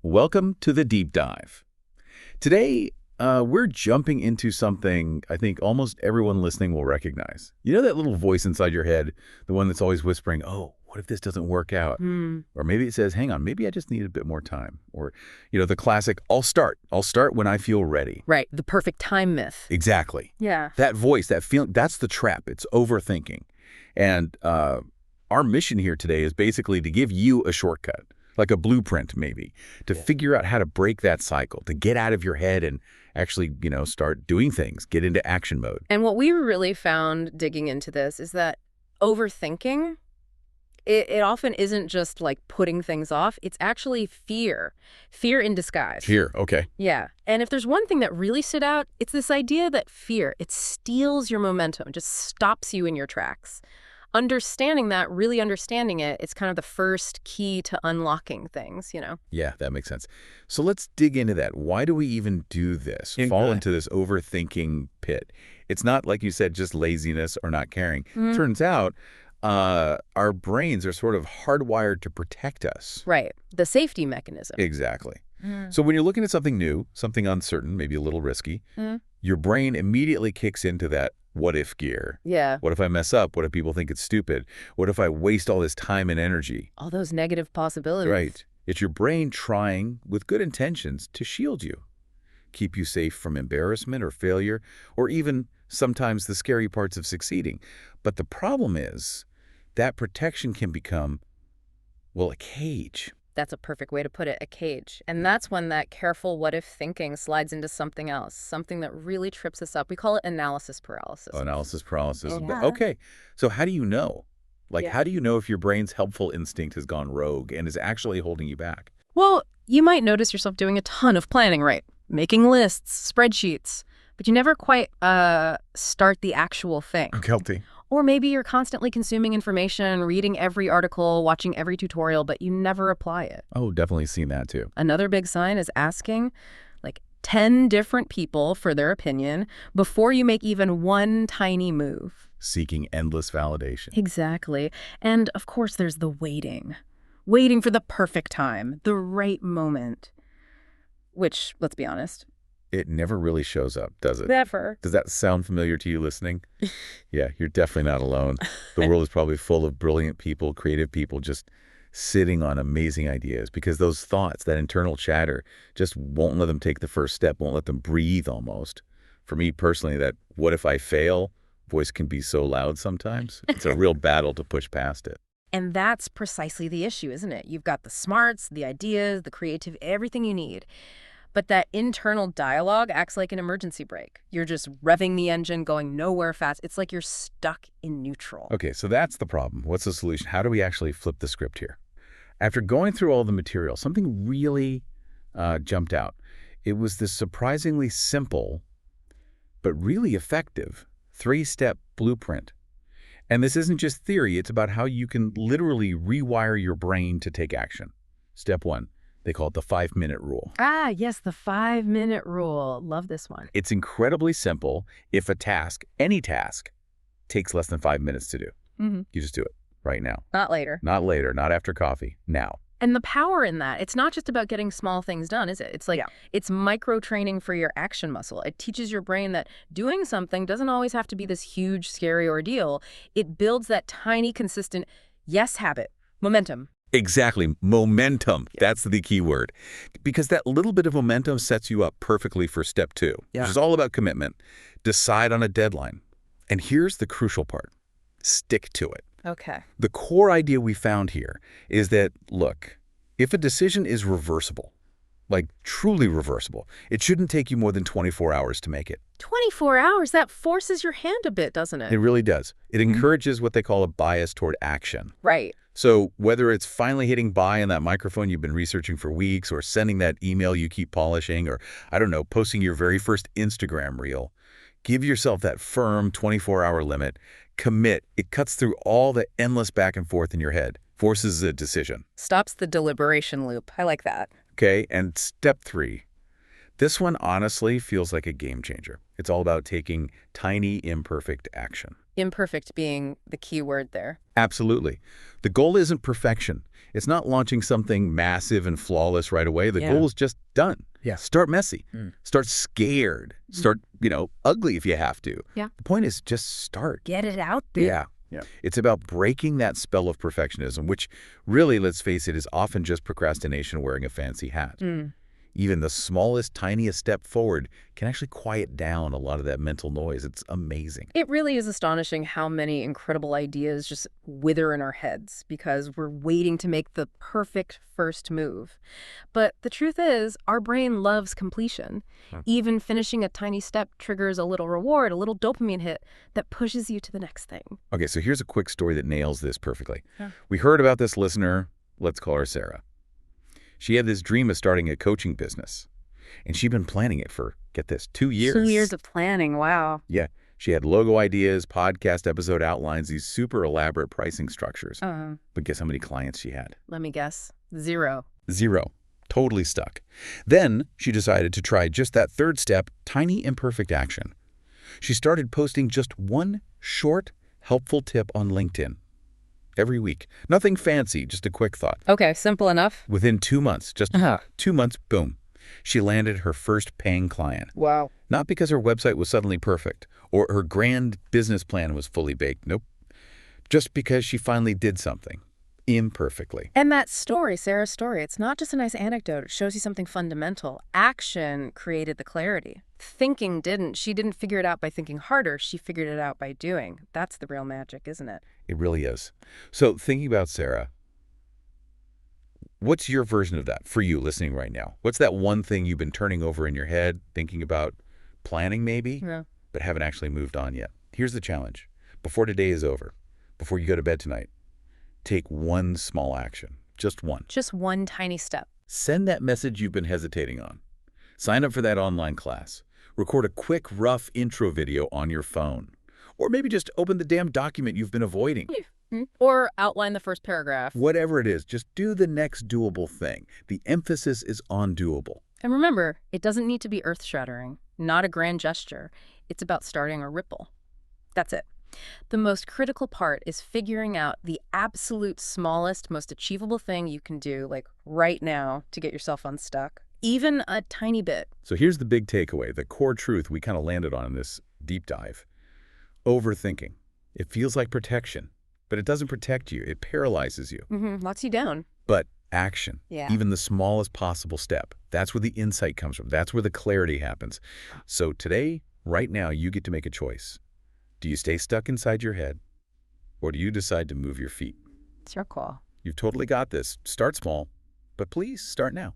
Welcome to the Deep Dive. Today, we're jumping into something I think almost everyone listening will recognize. You know that little voice inside your head, the one that's always whispering, oh, what if this doesn't work out? Or maybe it says, hang on, maybe I just need a bit more time. Or, the classic, I'll start when I feel ready. Right, the perfect time myth. Exactly. Yeah. That voice, that feeling, that's the trap. It's overthinking. And our mission here today is basically to give you a shortcut, like a blueprint maybe, to figure out how to break that cycle, to get out of your head and actually, start doing things, get into action mode. And what we really found digging into this is that overthinking, it often isn't just like putting things off. It's actually fear in disguise. Fear, okay. Yeah. And if there's one thing that really stood out, it's this idea that fear, it steals your momentum, just stops you in your tracks. Understanding that, really understanding it, it's kind of the first key to unlocking things, Yeah, that makes sense. So let's dig into that. Why do we even do this? Fall into this overthinking pit. It's not, like you said, just laziness or not caring. Turns out our brains are sort of hardwired to protect us. Right. The safety mechanism. Exactly. So when you're looking at something new, something uncertain, maybe a little risky, your brain immediately kicks into that what-if gear. Yeah. What if I mess up? What if people think it's stupid? What if I waste all this time and energy? All those negative possibilities. Right. It's your brain trying, with good intentions, to shield you, keep you safe from embarrassment or failure, or even sometimes the scary parts of succeeding. But the problem is that protection can become, well, a cage. That's a perfect way to put it, a cage. And that's when that careful what-if thinking slides into something else, something that really trips us up. We call it analysis paralysis. Oh, analysis paralysis. Yeah. Okay, so how do you know? How do you know if your brain's helpful instinct has gone rogue and is actually holding you back? Well, you might notice yourself doing a ton of planning, right? Making lists, spreadsheets, but you never quite start the actual thing. I'm guilty. Or maybe you're constantly consuming information, reading every article, watching every tutorial, but you never apply it. Oh, definitely seen that too. Another big sign is asking 10 different people for their opinion before you make even one tiny move. Seeking endless validation. Exactly. And of course, there's the waiting. Waiting for the perfect time, the right moment. Which, let's be honest, it never really shows up, does it? Never. Does that sound familiar to you listening? Yeah, you're definitely not alone. The world is probably full of brilliant people, creative people just sitting on amazing ideas because those thoughts, that internal chatter, just won't let them take the first step, won't let them breathe almost. For me personally, that what if I fail voice can be so loud sometimes. It's a real battle to push past it. And that's precisely the issue, isn't it? You've got the smarts, the ideas, the creative, everything you need. But that internal dialogue acts like an emergency brake. You're just revving the engine, going nowhere fast. It's like you're stuck in neutral. Okay, so that's the problem. What's the solution? How do we actually flip the script here? After going through all the material, something really jumped out. It was this surprisingly simple, but really effective 3-step blueprint. And this isn't just theory. It's about how you can literally rewire your brain to take action. Step 1. They call it the 5-minute rule. Ah, yes, the 5-minute rule. Love this one. It's incredibly simple if a task, any task, takes less than 5 minutes to do. You just do it right now. Not later. Not later, not after coffee, now. And the power in that, it's not just about getting small things done, is it? It's like, it's micro-training for your action muscle. It teaches your brain that doing something doesn't always have to be this huge, scary ordeal. It builds that tiny, consistent yes habit, momentum. Exactly. Momentum. That's the key word. Because that little bit of momentum sets you up perfectly for step 2, which is all about commitment. Decide on a deadline. And here's the crucial part. Stick to it. Okay. The core idea we found here is that, look, if a decision is reversible, like truly reversible, it shouldn't take you more than 24 hours to make it. 24 hours? That forces your hand a bit, doesn't it? It really does. It encourages what they call a bias toward action. Right. So whether it's finally hitting buy on that microphone you've been researching for weeks, or sending that email you keep polishing, or, I don't know, posting your very first Instagram reel, give yourself that firm 24-hour limit. Commit. It cuts through all the endless back and forth in your head, forces a decision. Stops the deliberation loop. I like that. Okay, and step 3. This one honestly feels like a game changer. It's all about taking tiny, imperfect action. Imperfect being the key word there. Absolutely. The goal isn't perfection. It's not launching something massive and flawless right away. The goal is just done. Yeah. Start messy. Start scared. Start, ugly if you have to. Yeah. The point is just start. Get it out there. Yeah. It's about breaking that spell of perfectionism, which really, let's face it, is often just procrastination wearing a fancy hat. Even the smallest, tiniest step forward can actually quiet down a lot of that mental noise. It's amazing. It really is astonishing how many incredible ideas just wither in our heads because we're waiting to make the perfect first move. But the truth is, our brain loves completion. Even finishing a tiny step triggers a little reward, a little dopamine hit that pushes you to the next thing. Okay, so here's a quick story that nails this perfectly. We heard about this listener, let's call her Sarah. She had this dream of starting a coaching business, and she'd been planning it for, get this, 2 years. 2 years of planning, wow. Yeah, she had logo ideas, podcast episode outlines, these super elaborate pricing structures. But guess how many clients she had? Let me guess. 0. 0. Totally stuck. Then she decided to try just that third step, tiny imperfect action. She started posting just one short, helpful tip on LinkedIn. Every week. Nothing fancy, just a quick thought. Okay, simple enough. Within 2 months, just 2 months, boom, she landed her first paying client. Wow. Not because her website was suddenly perfect or her grand business plan was fully baked. Nope. Just because she finally did something. Imperfectly. And that story, Sarah's story, it's not just a nice anecdote. It shows you something fundamental. Action created the clarity. Thinking didn't. She didn't figure it out by thinking harder. She figured it out by doing. That's the real magic, isn't it? It really is. So thinking about Sarah, what's your version of that for you listening right now? What's that one thing you've been turning over in your head, thinking about, planning maybe, but haven't actually moved on yet? Here's the challenge. Before today is over, before you go to bed tonight, take one small action. Just one. Just one tiny step. Send that message you've been hesitating on. Sign up for that online class. Record a quick, rough intro video on your phone. Or maybe just open the damn document you've been avoiding. Or outline the first paragraph. Whatever it is, just do the next doable thing. The emphasis is on doable. And remember, it doesn't need to be earth-shattering. Not a grand gesture. It's about starting a ripple. That's it. The most critical part is figuring out the absolute smallest, most achievable thing you can do, like right now, to get yourself unstuck. Even a tiny bit. So here's the big takeaway, the core truth we kind of landed on in this deep dive. Overthinking. It feels like protection, but it doesn't protect you. It paralyzes you. Locks you down. But action, even the smallest possible step, that's where the insight comes from. That's where the clarity happens. So today, right now, you get to make a choice. Do you stay stuck inside your head, or do you decide to move your feet? It's your call. You've totally got this. Start small, but please start now.